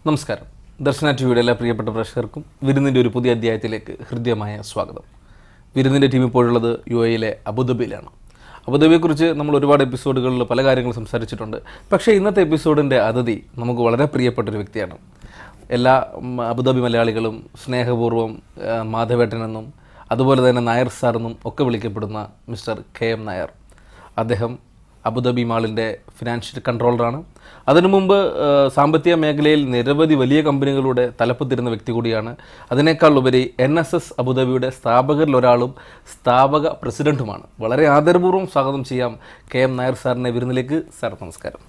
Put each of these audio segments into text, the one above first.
നമസ്കാരം. ദർശന ടിവിയുടെ എല്ലാ പ്രിയപ്പെട്ട പ്രേക്ഷകർക്കും വിരുന്നിൻ്റെ ഒരു പുതിയ അധ്യായത്തിലേക്ക് ഹൃദ്യമായ സ്വാഗതം. വിരുന്നിൻ്റെ ടീം ഇപ്പോഴുള്ളത് UAE അബുദാബിയിലാണ്. അബുദാബിയെക്കുറിച്ച് നമ്മൾ ഒരുപാട് എപ്പിസോഡുകളിൽ പല കാര്യങ്ങൾ സംസാരിച്ചിട്ടുണ്ട്. പക്ഷേ ഇന്നത്തെ എപ്പിസോഡിൻ്റെ അതിഥി നമുക്ക് വളരെ പ്രിയപ്പെട്ടൊരു വ്യക്തിയാണ്. എല്ലാ അബുദാബി മലയാളികളും സ്നേഹപൂർവ്വം മാധവേട്ടനെന്നും അതുപോലെ തന്നെ നായർ സാറെന്നും ഒക്കെ വിളിക്കപ്പെടുന്ന മിസ്റ്റർ KM നായർ. അദ്ദേഹം അബുദാബി മാളിൻ്റെ ഫിനാൻഷ്യൽ കൺട്രോളറാണ്. അതിനു മുമ്പ് സാമ്പത്തിക മേഖലയിൽ നിരവധി വലിയ കമ്പനികളുടെ തലപ്പത്തിരുന്ന വ്യക്തി കൂടിയാണ്. അതിനേക്കാൾ ഉപരി NSS അബുദാബിയുടെ സ്ഥാപകരിൽ ഒരാളും സ്ഥാപക പ്രസിഡൻറ്റുമാണ്. വളരെ ആദരപൂർവ്വം സ്വാഗതം ചെയ്യാം KM നായർ സാറിനെ വിരുന്നിലേക്ക്. സാർ നമസ്കാരം.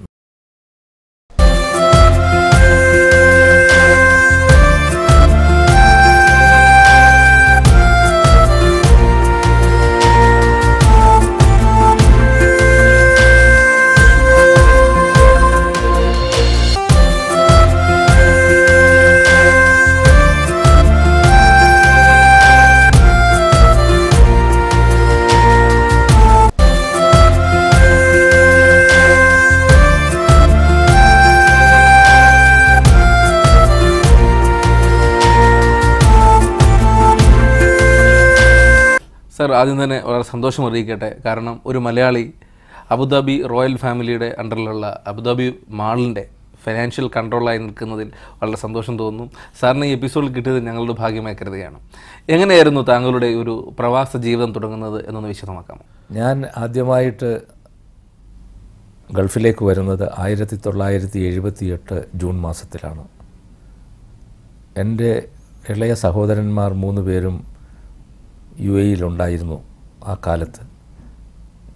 സാർ, ആദ്യം തന്നെ വളരെ സന്തോഷം അറിയിക്കട്ടെ. കാരണം ഒരു മലയാളി അബുദാബി റോയൽ ഫാമിലിയുടെ അണ്ടറിലുള്ള അബുദാബി മാളിൻ്റെ ഫിനാൻഷ്യൽ കൺട്രോളായി നിൽക്കുന്നതിൽ വളരെ സന്തോഷം തോന്നുന്നു. സാറിന് ഈ എപ്പിസോഡിൽ കിട്ടിയത് ഞങ്ങളുടെ ഭാഗ്യമായി കരുതുകയാണ്. എങ്ങനെയായിരുന്നു താങ്കളുടെ ഒരു പ്രവാസ ജീവിതം തുടങ്ങുന്നത് എന്നൊന്ന് വിശദമാക്കാമോ? ഞാൻ ആദ്യമായിട്ട് ഗൾഫിലേക്ക് വരുന്നത് 1978 ജൂൺ മാസത്തിലാണ്. എൻ്റെ ഇളയ സഹോദരന്മാർ 3 പേരും UAE ആ കാലത്ത്.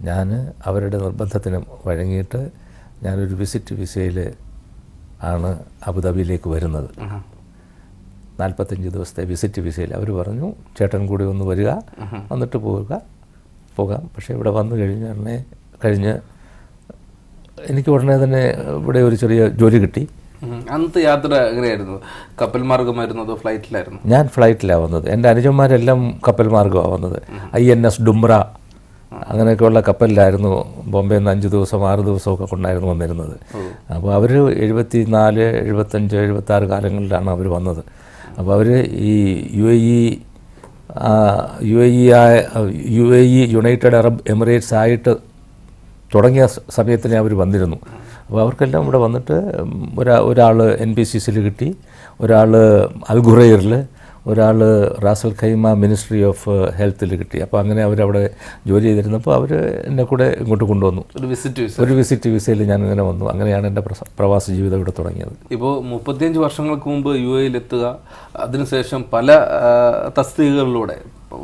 ഞാൻ അവരുടെ നിർബന്ധത്തിന് വഴങ്ങിയിട്ട് ഞാനൊരു വിസിറ്റ് വിസയിൽ ആണ് അബുദാബിയിലേക്ക് വരുന്നത്. 45 ദിവസത്തെ വിസിറ്റ് വിസയിൽ. അവർ പറഞ്ഞു ചേട്ടൻ കൂടി ഒന്ന് വരിക, വന്നിട്ട് പോകാം. പക്ഷേ ഇവിടെ വന്നു കഴിഞ്ഞ് എനിക്ക് ഉടനെ തന്നെ ഇവിടെ ഒരു ചെറിയ ജോലി കിട്ടി. അന്നത്തെ യാത്ര എങ്ങനെയായിരുന്നു? കപ്പൽ മാർഗമായിരുന്നു അതോ ഫ്ലൈറ്റിലായിരുന്നു? ഞാൻ ഫ്ലൈറ്റിലാണ് വന്നത്. എൻ്റെ അനുജന്മാരെല്ലാം കപ്പൽ മാർഗമാണ് വന്നത്. INS ഡുംറ അങ്ങനെയൊക്കെയുള്ള കപ്പലിലായിരുന്നു. ബോംബെയിൽ നിന്ന് 5 ദിവസം 6 ദിവസമൊക്കെ കൊണ്ടായിരുന്നു വന്നിരുന്നത്. അപ്പോൾ അവർ 74, 75, 76 കാലങ്ങളിലാണ് അവർ വന്നത്. അപ്പോൾ അവർ ഈ UAE യുണൈറ്റഡ് അറബ് എമിറേറ്റ്സ് ആയിട്ട് തുടങ്ങിയ സമയത്തിനെ അവർ വന്നിരുന്നു. അപ്പോൾ അവർക്കെല്ലാം ഇവിടെ വന്നിട്ട് ഒരാൾ NBCCയിൽ കിട്ടി, ഒരാൾ അൽ ഖുറൈറിൽ, ഒരാൾ റാസൽ ഖൈമ മിനിസ്ട്രി ഓഫ് ഹെൽത്തിൽ കിട്ടി. അപ്പോൾ അങ്ങനെ അവരവിടെ ജോലി ചെയ്തിരുന്നപ്പോൾ അവർ എന്നെ കൂടെ ഇങ്ങോട്ട് കൊണ്ടുവന്നു. ഒരു വിസിറ്റ് വിസയിൽ ഞാൻ ഇങ്ങനെ വന്നു. അങ്ങനെയാണ് എൻ്റെ പ്രവാസ ജീവിതം ഇവിടെ തുടങ്ങിയത്. ഇപ്പോൾ 35 വർഷങ്ങൾക്ക് മുമ്പ് UAE എത്തുക, അതിനുശേഷം പല തസ്തികകളിലൂടെ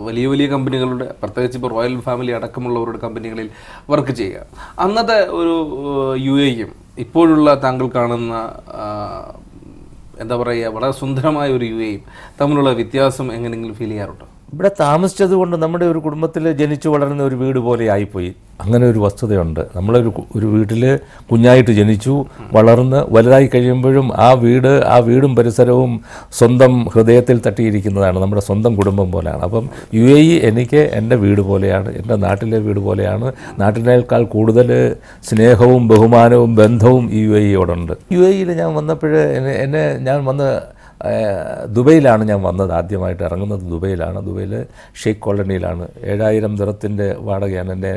വലിയ വലിയ കമ്പനികളുടെ, പ്രത്യേകിച്ച് ഇപ്പോൾ റോയൽ ഫാമിലി അടക്കമുള്ളവരുടെ കമ്പനികളിൽ വർക്ക് ചെയ്യുക. അന്നത്തെ ഒരു UAEയും ഇപ്പോഴുള്ള താങ്കൾ കാണുന്ന എന്താ പറയുക വളരെ സുന്ദരമായ ഒരു UAEയും തമ്മിലുള്ള വ്യത്യാസം എങ്ങനെയെങ്കിലും ഫീൽ ചെയ്യാറുണ്ടോ? ഇവിടെ താമസിച്ചത് കൊണ്ട് നമ്മുടെ ഒരു കുടുംബത്തിൽ ജനിച്ചു വളർന്ന ഒരു വീട് പോലെ ആയിപ്പോയി. അങ്ങനെ ഒരു വസ്തുതയുണ്ട്. നമ്മളൊരു വീട്ടിൽ കുഞ്ഞായിട്ട് ജനിച്ചു വളർന്ന് വലുതായി കഴിയുമ്പോഴും ആ വീടും പരിസരവും സ്വന്തം ഹൃദയത്തിൽ തട്ടിയിരിക്കുന്നതാണ്. നമ്മുടെ സ്വന്തം കുടുംബം പോലെയാണ്. അപ്പം UAE എനിക്ക് എൻ്റെ വീട് പോലെയാണ്, എൻ്റെ നാട്ടിലെ വീട് പോലെയാണ്. നാട്ടിനേക്കാൾ കൂടുതൽ സ്നേഹവും ബഹുമാനവും ബന്ധവും ഈ UAEയോടുണ്ട്. UAEയിൽ ഞാൻ വന്നപ്പോൾ ഞാൻ വന്ന് ദുബൈയിലാണ് ഞാൻ വന്നത്. ആദ്യമായിട്ട് ഇറങ്ങുന്നത് ദുബൈയിലാണ്. ദുബൈയിൽ ഷെയ്ഖ് കോളനിയിലാണ്. 7000 ദിറത്തിൻ്റെ വാടകയാണ്. എൻ്റെ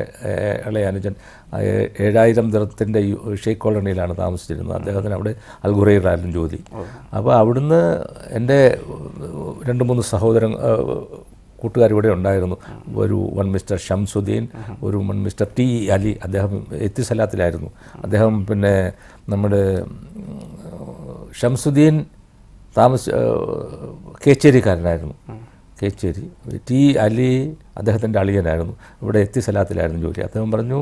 ഇളയ അനുജൻ 7000 ദിറത്തിൻ്റെ ഷെയ്ഖ് കോളനിയിലാണ് താമസിച്ചിരുന്നത്. അദ്ദേഹത്തിന് അവിടെ അൽ ഖുറൈറിലായിരുന്നു ജോലി. അപ്പോൾ അവിടുന്ന് എൻ്റെ 2-3 കൂട്ടുകാർ ഇവിടെ ഉണ്ടായിരുന്നു. One mister Shamsuddin, one mister T Ali. അദ്ദേഹം എത്തിസലാത്തിലായിരുന്നു. അദ്ദേഹം പിന്നെ നമ്മുടെ ഷംസുദ്ദീൻ കേച്ചേരിക്കാരനായിരുന്നു. കേച്ചേരി. T അലി അദ്ദേഹത്തിൻ്റെ അളിയനായിരുന്നു. ഇവിടെ എത്തിസലാത്തിലായിരുന്നു ജോലി. അദ്ദേഹം പറഞ്ഞു,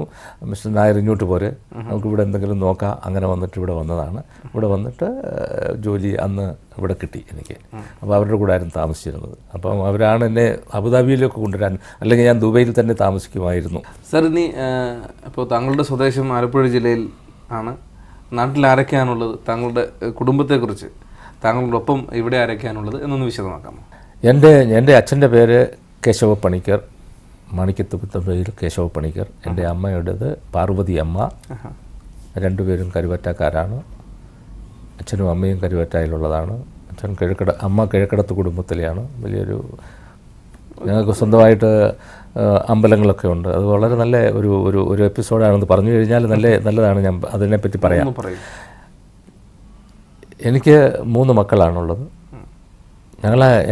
മിസ്റ്റർ നായർ ഇങ്ങോട്ട് പോരെ, നമുക്കിവിടെ എന്തെങ്കിലും നോക്കാം. അങ്ങനെ വന്നിട്ട് ഇവിടെ വന്നതാണ്. ഇവിടെ വന്നിട്ട് ജോലി അന്ന് ഇവിടെ കിട്ടി എനിക്ക്. അപ്പോൾ അവരുടെ കൂടെ ആയിരുന്നു താമസിച്ചിരുന്നത്. അപ്പം അവരാണ് എന്നെ അബുദാബിയിലേക്ക് കൊണ്ടുവരാൻ, അല്ലെങ്കിൽ ഞാൻ ദുബൈയിൽ തന്നെ താമസിക്കുമായിരുന്നു. സാർ, ഇനി ഇപ്പോൾ താങ്കളുടെ സ്വദേശം ആലപ്പുഴ ജില്ലയിൽ ആണ്. നാട്ടിൽ ആരൊക്കെയാണുള്ളത്? താങ്കളുടെ കുടുംബത്തെക്കുറിച്ച്, താങ്കളുടെ ഒപ്പം ഇവിടെ ആരൊക്കെയാണുള്ളത് എന്നൊന്ന് വിശദമാക്കാമോ? എൻ്റെ അച്ഛൻ്റെ പേര് കേശവ പണിക്കർ, മാണിക്യത്തുപുത്തമ്പയിൽ കേശവ പണിക്കർ. എൻ്റെ അമ്മയുടേത് പാർവതി അമ്മ. രണ്ടുപേരും കരുവറ്റക്കാരാണ്. അച്ഛനും അമ്മയും കരുവറ്റായിലുള്ളതാണ്. അമ്മ കിഴക്കടത്ത് കുടുംബത്തിലെയാണ്. വലിയൊരു ഞങ്ങൾക്ക് സ്വന്തമായിട്ട് അമ്പലങ്ങളൊക്കെ ഉണ്ട്. അത് വളരെ നല്ല ഒരു എപ്പിസോഡാണെന്ന് പറഞ്ഞു കഴിഞ്ഞാൽ നല്ലതാണ്. ഞാൻ അതിനെപ്പറ്റി പറയാം. എനിക്ക് 3 മക്കളാണുള്ളത്.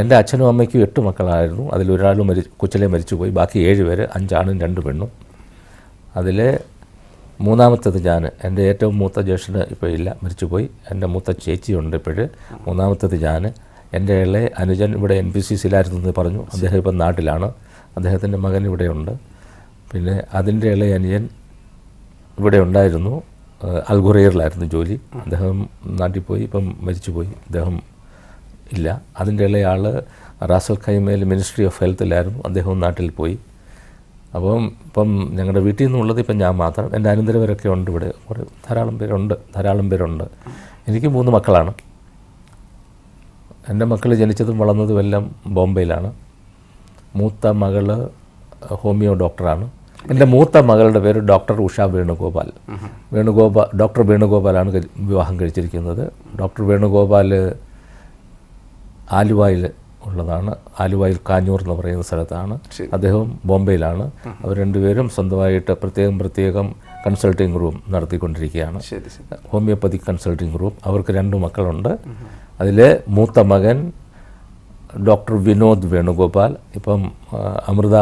എൻ്റെ അച്ഛനും അമ്മയ്ക്കും 8 മക്കളായിരുന്നു. അതിലൊരാൾ കൊച്ചിലെ മരിച്ചുപോയി. ബാക്കി 7 പേര്, 5 ആണും 2 പെണ്ണും. അതിൽ മൂന്നാമത്തേത് ഞാൻ. എൻ്റെ ഏറ്റവും മൂത്ത ജ്യേഷ്ഠന് ഇപ്പോൾ ഇല്ല, മരിച്ചുപോയി. എൻ്റെ മൂത്ത ചേച്ചിയുണ്ട് ഇപ്പോഴ്. മൂന്നാമത്തേത് ഞാൻ. എൻ്റെ ഇളയ അനുജൻ ഇവിടെ NPCCയിലായിരുന്നു എന്ന് പറഞ്ഞു. അദ്ദേഹം ഇപ്പം നാട്ടിലാണ്. അദ്ദേഹത്തിൻ്റെ മകൻ ഇവിടെയുണ്ട്. പിന്നെ അതിൻ്റെ ഇളയ അനുജൻ ഇവിടെ ഉണ്ടായിരുന്നു, അൽഗുറൈറിലായിരുന്നു ജോലി. അദ്ദേഹം നാട്ടിൽ പോയി, ഇപ്പം മരിച്ചുപോയി. അദ്ദേഹം ഇല്ല. അതിൻ്റെ ഇളയ ആൾ റാസൽ ഖൈമയിൽ മിനിസ്ട്രി ഓഫ് ഹെൽത്തിലായിരുന്നു. അദ്ദേഹവും നാട്ടിൽ പോയി. അപ്പം ഞങ്ങളുടെ വീട്ടിൽ നിന്നുള്ളത് ഇപ്പം ഞാൻ മാത്രം. എൻ്റെ അനന്തരവരൊക്കെ ഉണ്ട് ഇവിടെ. ധാരാളം പേരുണ്ട്. എനിക്ക് 3 മക്കളാണ്. എൻ്റെ മക്കൾ ജനിച്ചതും വളർന്നതും എല്ലാം ബോംബെയിലാണ്. മൂത്ത മകൾ ഹോമിയോ ഡോക്ടറാണ്. എൻ്റെ മൂത്ത മകളുടെ പേര് ഡോക്ടർ ഉഷ വേണുഗോപാൽ. ഡോക്ടർ വേണുഗോപാലാണ് വിവാഹം കഴിച്ചിരിക്കുന്നത്. ഡോക്ടർ വേണുഗോപാൽ ആലുവയിൽ ഉള്ളതാണ്. ആലുവയിൽ കാഞ്ഞൂർ എന്ന് പറയുന്ന സ്ഥലത്താണ്. അദ്ദേഹം ബോംബെയിലാണ്. അവർ രണ്ടുപേരും സ്വന്തമായിട്ട് പ്രത്യേകം കൺസൾട്ടിങ് റൂം നടത്തിക്കൊണ്ടിരിക്കുകയാണ്. Homoeopathy consulting room. അവർക്ക് 2 മക്കളുണ്ട്. അതിൽ മൂത്ത മകൻ ഡോക്ടർ വിനോദ് വേണുഗോപാൽ ഇപ്പം അമൃത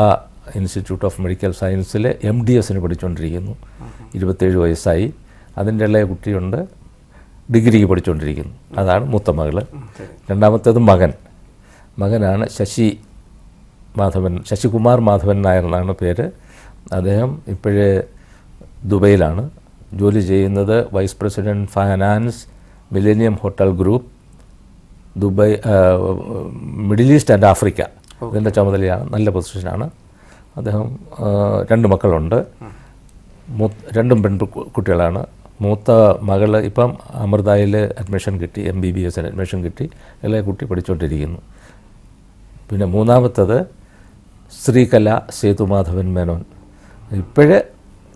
ഇൻസ്റ്റിറ്റ്യൂട്ട് ഓഫ് മെഡിക്കൽ സയൻസിൽ MDSന് പഠിച്ചുകൊണ്ടിരിക്കുന്നു. 27 വയസ്സായി. അതിൻ്റെ ഇളയ കുട്ടിയുണ്ട്, ഡിഗ്രിക്ക് പഠിച്ചുകൊണ്ടിരിക്കുന്നു. അതാണ് മൂത്ത മകൾ. രണ്ടാമത്തേത് മകനാണ് ശശികുമാർ മാധവൻ നായർ എന്നാണ് പേര്. അദ്ദേഹം ഇപ്പോഴേ ദുബൈയിലാണ് ജോലി ചെയ്യുന്നത്. Vice president finance, millennium hotel group, Dubai, middle east and Africa. ഇതിൻ്റെ ചുമതലയാണ്. നല്ല പൊസിഷനാണ്. അദ്ദേഹം 2 മക്കളുണ്ട്. 2 പെൺകുട്ടികളാണ്. മൂത്ത മകൾ ഇപ്പം അമൃതയിൽ അഡ്മിഷൻ കിട്ടി, MBBSന് അഡ്മിഷൻ കിട്ടി. ഇളയ കുട്ടി പഠിച്ചുകൊണ്ടിരിക്കുന്നു. പിന്നെ മൂന്നാമത്തത് ശ്രീകല സേതുമാധവൻ മേനോൻ. ഇപ്പോഴ്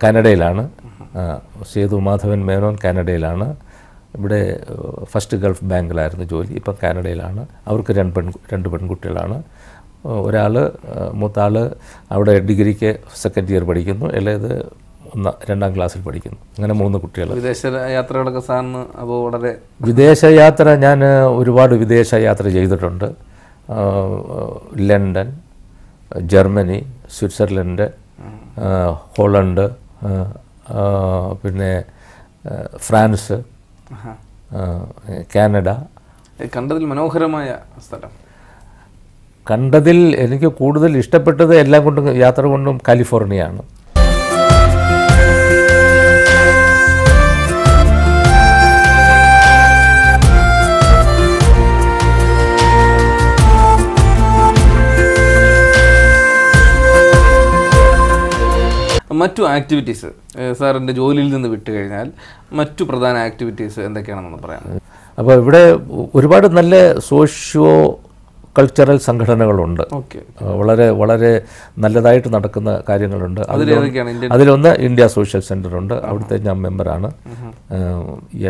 കാനഡയിലാണ്. സേതുമാധവൻ മേനോൻ കാനഡയിലാണ്. ഇവിടെ ഫസ്റ്റ് ഗൾഫ് ബാങ്കിലായിരുന്നു ജോലി. ഇപ്പം കാനഡയിലാണ്. അവർക്ക് 2 പെൺകുട്ടികളാണ്. മൂത്ത ആൾ അവിടെ ഡിഗ്രിക്ക് സെക്കൻഡ് ഇയർ പഠിക്കുന്നു. ഇളയത് 2ാം ക്ലാസ്സിൽ പഠിക്കുന്നു. അങ്ങനെ 3 കുട്ടികൾ. വിദേശ യാത്രകളൊക്കെ സാറിന് അപ്പോൾ വളരെ വിദേശയാത്ര ഞാൻ ഒരുപാട് വിദേശയാത്ര ചെയ്തിട്ടുണ്ട്. ലണ്ടൻ, ജർമ്മനി, സ്വിറ്റ്സർലൻഡ്, ഹോളണ്ട്, പിന്നെ ഫ്രാൻസ്, കാനഡ. കണ്ടതിൽ മനോഹരമായ സ്ഥലം? കണ്ടതിൽ എനിക്ക് കൂടുതൽ ഇഷ്ടപ്പെട്ടത് എല്ലാം കൊണ്ടും യാത്ര കൊണ്ടും കാലിഫോർണിയയാണ്. മറ്റു ആക്ടിവിറ്റീസ് സാറിൻ്റെ ജോലിയിൽ നിന്ന് വിട്ടു കഴിഞ്ഞാൽ മറ്റു പ്രധാന ആക്ടിവിറ്റീസ് എന്തൊക്കെയാണെന്ന് പറയാം. അപ്പോൾ ഇവിടെ ഒരുപാട് നല്ല സോഷ്യോ കൾച്ചറൽ സംഘടനകളുണ്ട്. വളരെ വളരെ നല്ലതായിട്ട് നടക്കുന്ന കാര്യങ്ങളുണ്ട്. അതിലൊന്ന് ഇന്ത്യ സോഷ്യൽ സെൻ്റർ ഉണ്ട്. അവിടുത്തെ ഞാൻ മെമ്പറാണ്.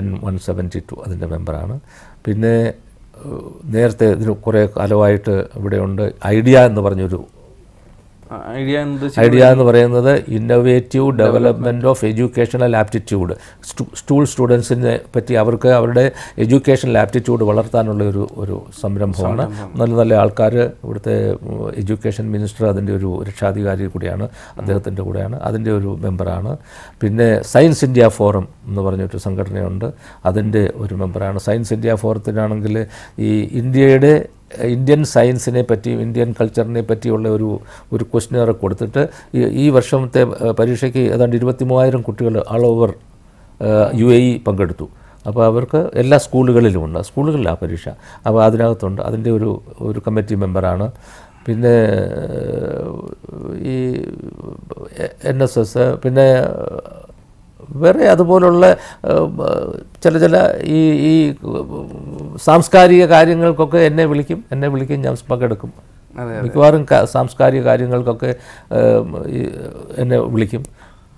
N172 അതിൻ്റെ മെമ്പറാണ്. പിന്നെ നേരത്തെ ഇതിന് കുറേ കാലമായിട്ട് ഇവിടെയുണ്ട് ഐഡിയ എന്ന് പറഞ്ഞൊരു ഐഡിയ എന്ന് പറയുന്നത് innovative development of educational aptitude. സ്റ്റുഡൻസിനെ പറ്റി അവർക്ക് അവരുടെ എഡ്യൂക്കേഷണൽ ആപ്റ്റിറ്റ്യൂഡ് വളർത്താനുള്ള ഒരു സംരംഭമാണ്. നല്ല ആൾക്കാർ ഇവിടുത്തെ എഡ്യൂക്കേഷൻ മിനിസ്റ്റർ അതിൻ്റെ ഒരു രക്ഷാധികാരി കൂടിയാണ്. അദ്ദേഹത്തിൻ്റെ കൂടെയാണ്. അതിൻ്റെ ഒരു മെമ്പറാണ്. പിന്നെ സയൻസ് ഇന്ത്യ ഫോറം എന്ന് പറഞ്ഞൊരു സംഘടനയുണ്ട്. അതിൻ്റെ ഒരു മെമ്പറാണ്. സയൻസ് ഇന്ത്യ ഫോറത്തിനാണെങ്കിൽ ഈ ഇന്ത്യൻ സയൻസിനെ പറ്റിയും ഇന്ത്യൻ കൾച്ചറിനെ പറ്റിയുള്ള ഒരു ക്വസ്റ്റ്യനർ കൊടുത്തിട്ട് ഈ വർഷത്തെ പരീക്ഷയ്ക്ക് ഏതാണ്ട് 23,000 കുട്ടികൾ ആൾ ഓവർ UAE പങ്കെടുത്തു. അപ്പോൾ അവർക്ക് എല്ലാ സ്കൂളുകളിലുമുണ്ട്. സ്കൂളുകളിലാണ് പരീക്ഷ. അപ്പോൾ അതിനകത്തുണ്ട്. അതിൻ്റെ ഒരു കമ്മിറ്റി മെമ്പറാണ്. പിന്നെ ഈ NSS, പിന്നെ വേറെ അതുപോലുള്ള ചില ഈ സാംസ്കാരിക കാര്യങ്ങൾക്കൊക്കെ എന്നെ വിളിക്കും. ഞാൻ പങ്കെടുക്കും. മിക്കവാറും സാംസ്കാരിക കാര്യങ്ങൾക്കൊക്കെ എന്നെ വിളിക്കും.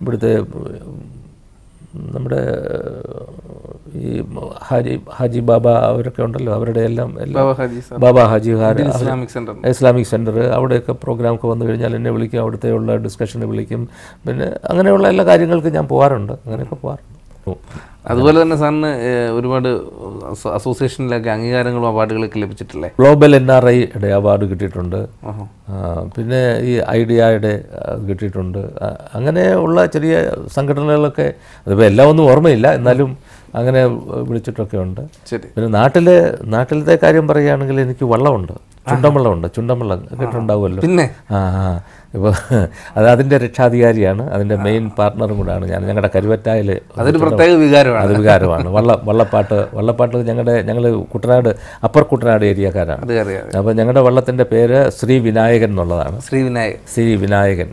ഇവിടുത്തെ നമ്മുടെ ഈ ഹാജി ബാബ അവരൊക്കെ ഉണ്ടല്ലോ, അവരുടെ എല്ലാം ബാബ ഹാജി ഇസ്ലാമിക് സെൻറ്റർ, അവിടെയൊക്കെ പ്രോഗ്രാമൊക്കെ വന്നു കഴിഞ്ഞാൽ എന്നെ വിളിക്കും, അവിടുത്തെ ഉള്ള ഡിസ്കഷന് വിളിക്കും. പിന്നെ അങ്ങനെയുള്ള എല്ലാ കാര്യങ്ങൾക്കും ഞാൻ പോകാറുണ്ട്, അങ്ങനെയൊക്കെ പോകാറുണ്ട്. അതുപോലെ തന്നെ സാറിന് ഒരുപാട് അസോസിയേഷനിലൊക്കെ അംഗീകാരങ്ങളും അവാർഡുകളൊക്കെ ലഭിച്ചിട്ടില്ലേ? ഗ്ലോബൽ NRIയുടെ അവാർഡ് കിട്ടിയിട്ടുണ്ട്, പിന്നെ ഈ ഐഡിയയുടെ കിട്ടിയിട്ടുണ്ട്. അങ്ങനെയുള്ള ചെറിയ സംഘടനകളൊക്കെ, അതിപ്പോൾ എല്ലാം ഒന്നും ഓർമ്മയില്ല, എന്നാലും അങ്ങനെ വിളിച്ചിട്ടൊക്കെ ഉണ്ട്. പിന്നെ നാട്ടിലത്തെ കാര്യം പറയുകയാണെങ്കിൽ എനിക്ക് വള്ളമുണ്ട്, ചുണ്ടൻവള്ളം കേട്ടിട്ടുണ്ടാവുമല്ലോ. പിന്നെ ഇപ്പോൾ അതിൻ്റെ രക്ഷാധികാരിയാണ്, അതിൻ്റെ മെയിൻ പാർട്ട്ണറും കൂടെയാണ് ഞാൻ. ഞങ്ങളുടെ കരുവറ്റായിൽ അതൊരു പ്രത്യേക വികാരമാണ്. അത് വികാരമാണ്. വള്ളപ്പാട്ട് ഞങ്ങൾ കുട്ടനാട്, അപ്പർ കുട്ടനാട് ഏരിയക്കാരാണ്. അപ്പോൾ ഞങ്ങളുടെ വള്ളത്തിൻ്റെ പേര് ശ്രീ വിനായകൻ എന്നുള്ളതാണ്. ശ്രീ വിനായകൻ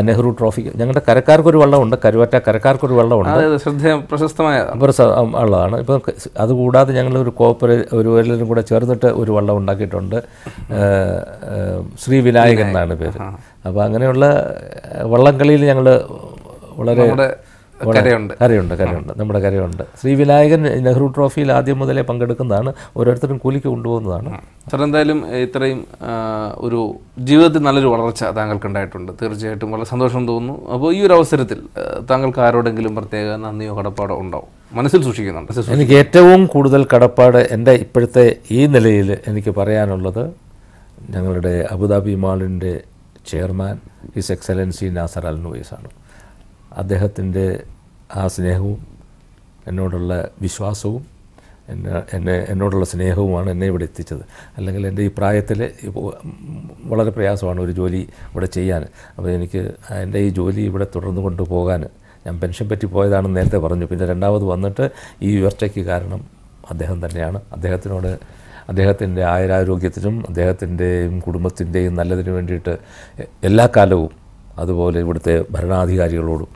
നെഹ്റു ട്രോഫി. ഞങ്ങളുടെ കരക്കാർക്കൊരു വള്ളമുണ്ട്, കരുവറ്റ കരക്കാർക്കൊരു വള്ളമുണ്ട്, പ്രശസ്തമായ ഉള്ളതാണ്. ഇപ്പം അതുകൂടാതെ ഞങ്ങൾ ഒരു എല്ലാവരും കൂടെ ചേർന്നിട്ട് ഒരു വള്ളം ഉണ്ടാക്കിയിട്ടുണ്ട്, ശ്രീ വിനായകൻ എന്നാണ് പേര്. അപ്പോൾ അങ്ങനെയുള്ള വള്ളംകളിയിൽ ഞങ്ങൾ വളരെ കരയുണ്ട്, നമ്മുടെ കരയുണ്ട്. ശ്രീ വിനായകൻ നെഹ്റു ട്രോഫിയിൽ ആദ്യം മുതലേ പങ്കെടുക്കുന്നതാണ്, ഓരോരുത്തരും കൂലിക്ക് കൊണ്ടുപോകുന്നതാണ്. സാർ, എന്തായാലും ഇത്രയും ഒരു ജീവിതത്തിൽ നല്ലൊരു വളർച്ച താങ്കൾക്കുണ്ടായിട്ടുണ്ട്, തീർച്ചയായിട്ടും വളരെ സന്തോഷം തോന്നുന്നു. അപ്പോൾ ഈ ഒരു അവസരത്തിൽ താങ്കൾക്ക് ആരോടെങ്കിലും പ്രത്യേക നന്ദിയോ കടപ്പാടോ ഉണ്ടാവും, മനസ്സിൽ സൂക്ഷിക്കുന്നുണ്ട്? എനിക്ക് ഏറ്റവും കൂടുതൽ കടപ്പാട് എൻ്റെ ഇപ്പോഴത്തെ ഈ നിലയിൽ എനിക്ക് പറയാനുള്ളത്, ഞങ്ങളുടെ അബുദാബി മാളിൻ്റെ chairman his excellency Nasser al നുവൈസാണ്. അദ്ദേഹത്തിൻ്റെ ആ സ്നേഹവും എന്നോടുള്ള വിശ്വാസവും എന്നോടുള്ള സ്നേഹവുമാണ് എന്നെ ഇവിടെ എത്തിച്ചത്. അല്ലെങ്കിൽ എൻ്റെ ഈ പ്രായത്തിൽ വളരെ പ്രയാസമാണ് ഒരു ജോലി ഇവിടെ ചെയ്യാൻ. അപ്പോൾ എനിക്ക് എൻ്റെ ഈ ജോലി ഇവിടെ തുടർന്ന് കൊണ്ടുപോകാൻ, ഞാൻ പെൻഷൻ പറ്റി പോയതാണെന്ന് നേരത്തെ പറഞ്ഞു, പിന്നെ രണ്ടാമത് വന്നിട്ട് ഈ ഉയർച്ചയ്ക്ക് കാരണം അദ്ദേഹം തന്നെയാണ്. അദ്ദേഹത്തിൻ്റെ ആയുരാരോഗ്യത്തിനും അദ്ദേഹത്തിൻ്റെയും കുടുംബത്തിൻ്റെയും നല്ലതിനു വേണ്ടിയിട്ട് എല്ലാ കാലവും, അതുപോലെ ഇവിടുത്തെ ഭരണാധികാരികളോടും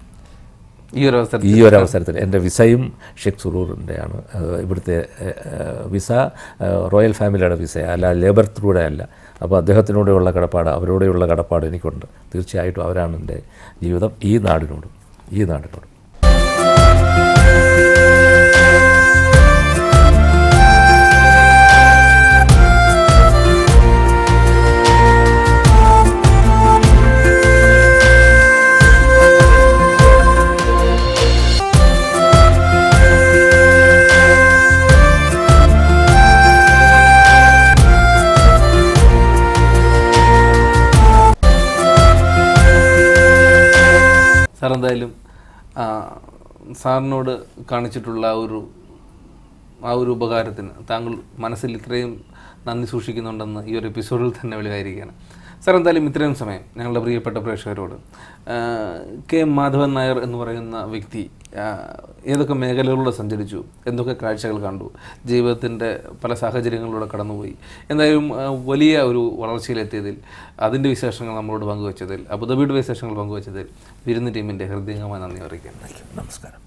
ഈ ഒരു അവസരത്തിൽ എൻ്റെ വിസയും ഷെയ്ഖ് സുറൂറിൻ്റെയാണ്. ഇവിടുത്തെ വിസ റോയൽ ഫാമിലിയുടെ വിസ അല്ല, ലേബർ ത്രൂടെ അല്ല. അപ്പോൾ അദ്ദേഹത്തിനോടുള്ള കടപ്പാട്, അവരോടെയുള്ള കടപ്പാട് എനിക്കുണ്ട്. തീർച്ചയായിട്ടും അവരാണ് എൻ്റെ ജീവിതം ഈ നാടിനോടും. സാർ, എന്തായാലും സാറിനോട് കാണിച്ചിട്ടുള്ള ആ ഒരു ഉപകാരത്തിന് താങ്കൾ മനസ്സിൽ ഇത്രയും നന്ദി സൂക്ഷിക്കുന്നുണ്ടെന്ന് ഈ ഒരു എപ്പിസോഡിൽ തന്നെ വെളിവായിരിക്കുകയാണ്. സാർ, എന്തായാലും ഇത്രയും സമയം ഞങ്ങളുടെ പ്രിയപ്പെട്ട പ്രേക്ഷകരോട് കെ മാധവൻ നായർ എന്ന് പറയുന്ന വ്യക്തി ഏതൊക്കെ മേഖലകളിലൂടെ സഞ്ചരിച്ചു, എന്തൊക്കെ കാഴ്ചകൾ കണ്ടു, ജീവിതത്തിൻ്റെ പല സാഹചര്യങ്ങളിലൂടെ കടന്നുപോയി, എന്തായാലും വലിയ ഒരു വളർച്ചയിലെത്തിയതിൽ, അതിൻ്റെ വിശേഷങ്ങൾ നമ്മളോട് പങ്കുവച്ചതിൽ, അബുദാബിയുടെ വിശേഷങ്ങൾ പങ്കുവച്ചതിൽ വിരുന്ന് ടീമിൻ്റെ ഹൃദയംഗമായ നന്ദി അറിയിക്കാൻ. നമസ്കാരം.